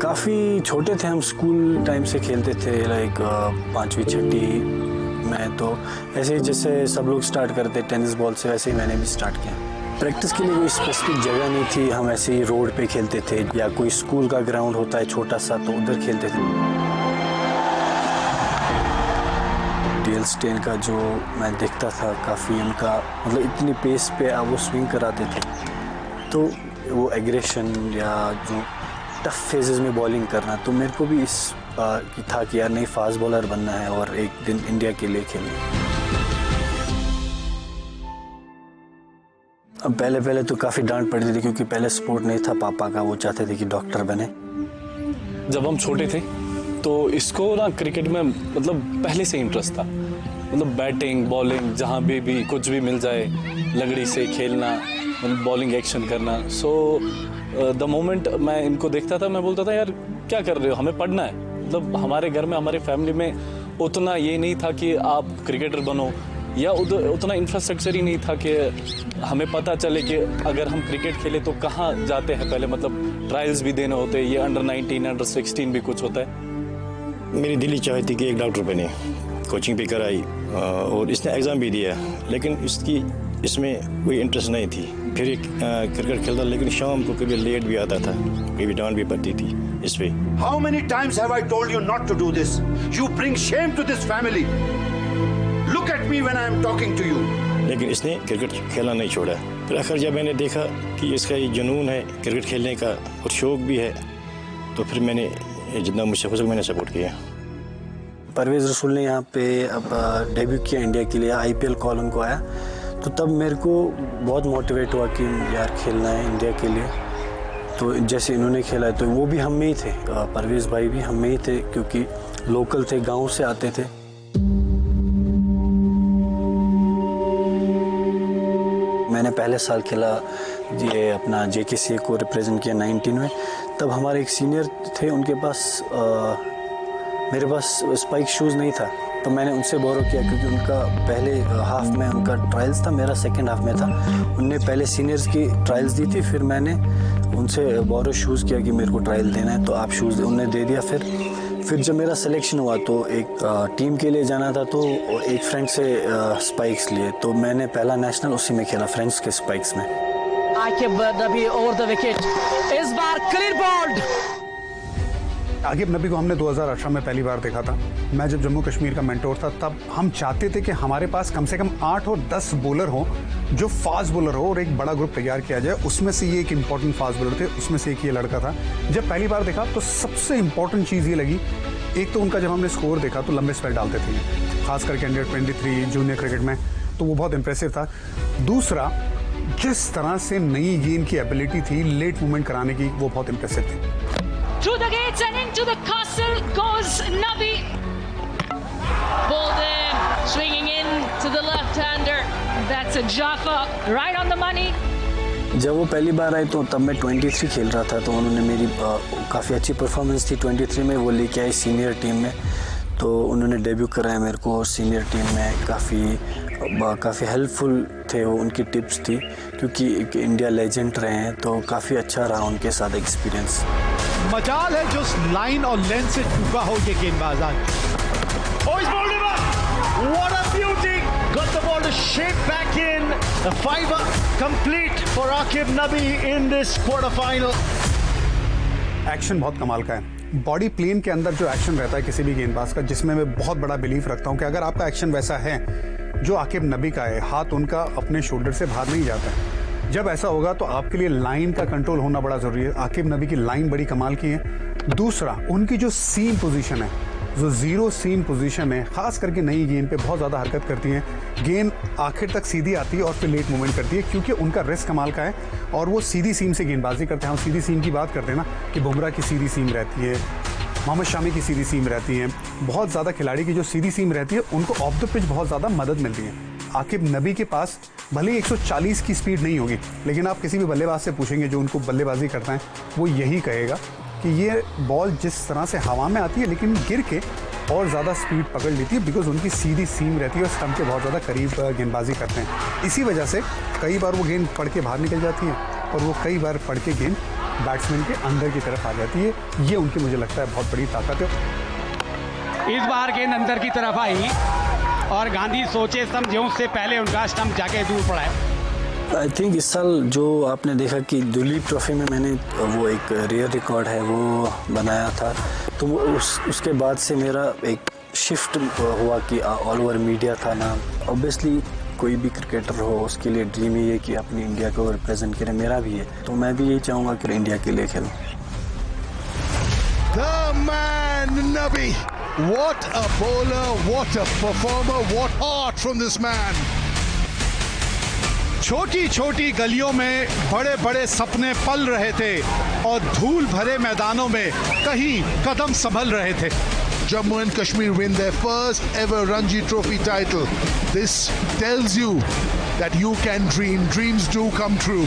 काफ़ी छोटे थे हम, स्कूल टाइम से खेलते थे, लाइक 5वीं 6वीं में। तो ऐसे ही जैसे सब लोग स्टार्ट करते टेनिस बॉल से, वैसे ही मैंने भी स्टार्ट किया। प्रैक्टिस के लिए कोई स्पेसिफिक जगह नहीं थी, हम ऐसे ही रोड पे खेलते थे या कोई स्कूल का ग्राउंड होता है छोटा सा तो उधर खेलते थे। डीएल स्टेन का जो मैं देखता था, काफ़ी उनका मतलब इतनी पेस पे वो स्विंग कराते थे, तो वो एग्रेशन या जो टफ फेजेस में बॉलिंग करना, तो मेरे को भी इस था कि यार नहीं, फास्ट बॉलर बनना है और एक दिन इंडिया के लिए खेलना। अब पहले तो काफ़ी डांट पड़ती थी क्योंकि पहले स्पोर्ट नहीं था पापा का, वो चाहते थे कि डॉक्टर बने। जब हम छोटे थे तो इसको ना क्रिकेट में मतलब पहले से इंटरेस्ट था, मतलब बैटिंग बॉलिंग जहाँ भी कुछ भी मिल जाए, लगड़ी से खेलना, बॉलिंग एक्शन करना। सो द मोमेंट मैं इनको देखता था, मैं बोलता था यार क्या कर रहे हो, हमें पढ़ना है। मतलब हमारे घर में, हमारे फैमिली में उतना ये नहीं था कि आप क्रिकेटर बनो, या उतना इंफ्रास्ट्रक्चर ही नहीं था कि हमें पता चले कि अगर हम क्रिकेट खेले तो कहाँ जाते हैं पहले, मतलब ट्रायल्स भी देने होते हैं, ये अंडर 19 अंडर 16 भी कुछ होता है। मेरी दिली चाह थी कि एक डॉक्टर बने, कोचिंग भी कराई और इसने एग्ज़ाम भी दिया, लेकिन इसमें कोई इंटरेस्ट नहीं थी। फिर क्रिकेट खेलता, लेकिन शाम को कभी लेट भी आता था, कभी डांट भी पड़ती थी इस पे। How many times have I told you not to do this? You bring shame to this family. Look at me when I am talking to you. लेकिन इसने क्रिकेट खेलना नहीं छोड़ा। फिर आखिर जब मैंने देखा कि इसका ये जुनून है क्रिकेट खेलने का और शौक भी है, तो फिर मैंने जितना मुझसे हो सका मैंने सपोर्ट किया। परवेज़ रसूल ने यहाँ पे अब डेब्यू किया इंडिया के लिए, IPL कॉल उनको आया, तो तब मेरे को बहुत मोटिवेट हुआ कि यार खेलना है इंडिया के लिए। तो जैसे इन्होंने खेला तो वो भी हम में ही थे, परवेज़ भाई भी हम में ही थे क्योंकि लोकल थे, गांव से आते थे। मैंने पहले साल खेला ये अपना JKCA को रिप्रेजेंट किया 19 में। तब हमारे एक सीनियर थे, उनके पास मेरे पास स्पाइक शूज़ नहीं था, तो मैंने उनसे बोरो किया क्योंकि उनका पहले हाफ में उनका ट्रायल्स था, मेरा सेकंड हाफ में था। उनने पहले सीनियर्स की ट्रायल्स दी थी, फिर मैंने उनसे बोरो शूज़ किया कि मेरे को ट्रायल देना है तो आप शूज़, उनने दे दिया। फिर जब मेरा सिलेक्शन हुआ तो एक टीम के लिए जाना था, तो एक फ्रेंड से स्पाइक्स लिए, तो मैंने पहला नेशनल उसी में खेला, फ्रेंड्स के स्पाइक्स में। आकिब नबी ओवर द विकेट, इस बार क्लियर बॉल्ड। आकिब नबी को हमने 2018 में पहली बार देखा था। मैं जब जम्मू कश्मीर का मेंटोर था, तब हम चाहते थे कि हमारे पास कम से कम 8 और 10 बॉलर हो जो फास्ट बॉलर हो और एक बड़ा ग्रुप तैयार किया जाए। उसमें से ये एक इम्पॉर्टेंट फास्ट बॉलर थे, उसमें से एक ये लड़का था। जब पहली बार देखा तो सबसे इम्पॉर्टेंट चीज़ ये लगी, एक तो उनका जब हमने स्कोर देखा तो लंबे स्पेल डालते थे, खास करके अंडर 23 जूनियर क्रिकेट में, तो वो बहुत इंप्रेसिव था। दूसरा, जिस तरह से नई गेंद की एबिलिटी थी लेट मूवमेंट कराने की, वो बहुत इंप्रेसिव थी। Through the gates and into the castle goes Nabi. Bowled in, swinging in to the left-hander. That's a Jaffa, right on the money. जब वो पहली बार आए तो तब मैं 23 खेल रहा था, तो उन्होंने मेरी काफ़ी अच्छी परफॉर्मेंस थी 23 में, वो लेके आए सीनियर टीम में, तो उन्होंने डेब्यू कराया मेरे को। और सीनियर टीम में काफ़ी हेल्पफुल थे वो, उनकी टिप्स थी क्योंकि एक इंडिया लेजेंड रहे हैं, तो काफ़ी अच्छा रहा उनके साथ एक्सपीरियंस। मजाल है जो लाइन और लेंथ से चूका हो ये गेंदबाज आज। Oh, he's bowled him up! What a beauty! Got the ball to shape back in. The fiver complete for Aqib Nabi in this quarter-final. Action बहुत कमाल का है। बॉडी प्लेन के अंदर जो एक्शन रहता है किसी भी गेंदबाज का, जिसमें मैं बहुत बड़ा बिलीफ रखता हूँ कि अगर आपका एक्शन वैसा है जो आकिब नबी का है, हाथ उनका अपने शोल्डर से बाहर नहीं जाता है, जब ऐसा होगा तो आपके लिए लाइन का कंट्रोल होना बड़ा ज़रूरी है। आकिब नबी की लाइन बड़ी कमाल की है। दूसरा, उनकी जो सीम पोजीशन है, जो ज़ीरो सीम पोजीशन है, ख़ास करके नई गेंद पे बहुत ज़्यादा हरकत करती हैं, गेंद आखिर तक सीधी आती है और फिर लेट मूवमेंट करती है क्योंकि उनका रिस्क कमाल का है और वो सीधी सीम से गेंदबाजी करते हैं। हम सीधी सीम की बात करते हैं ना, कि बुमराह की सीधी सीम रहती है, मोहम्मद शामी की सीधी सीम रहती है, बहुत ज़्यादा खिलाड़ी की जो सीधी सीम रहती है उनको ऑफ द पिच बहुत ज़्यादा मदद मिलती है। आकिब नबी के पास भले 140 की स्पीड नहीं होगी, लेकिन आप किसी भी बल्लेबाज से पूछेंगे जो उनको बल्लेबाजी करता है, वो यही कहेगा कि ये बॉल जिस तरह से हवा में आती है लेकिन गिर के और ज़्यादा स्पीड पकड़ लेती है, बिकॉज उनकी सीधी सीम रहती है और स्टंप के बहुत ज़्यादा करीब गेंदबाजी करते हैं। इसी वजह से कई बार वो गेंद पड़ के बाहर निकल जाती है और वो कई बार पढ़ के गेंद बैट्समैन के अंदर की तरफ आ जाती है। ये उनकी मुझे लगता है बहुत बड़ी ताकत है। इस बार गेंद अंदर की तरफ आई और गांधी सोचे समझे उससे पहले उनका स्टंप जाके दूर पड़ा है। आई थिंक इस साल जो आपने देखा कि दुलीप ट्रॉफी में मैंने वो एक रियर रिकॉर्ड है वो बनाया था, तो उसके बाद से मेरा एक शिफ्ट हुआ कि ऑल ओवर मीडिया था ना। ऑब्वियसली कोई भी क्रिकेटर हो उसके लिए ड्रीम ही है कि अपनी इंडिया को रिप्रेजेंट करे, मेरा भी है, तो मैं भी यही चाहूँगा कि इंडिया के लिए खेलूँ। The man Nabi. What a bowler, what a performer, what heart from this man. छोटी छोटी गलियों में बड़े बड़े सपने पल रहे थे और धूल भरे मैदानों में कहीं कदम संभल रहे थे। Jammu and Kashmir win their first ever Ranji Trophy title. This tells you that you can dream. Dreams do come true.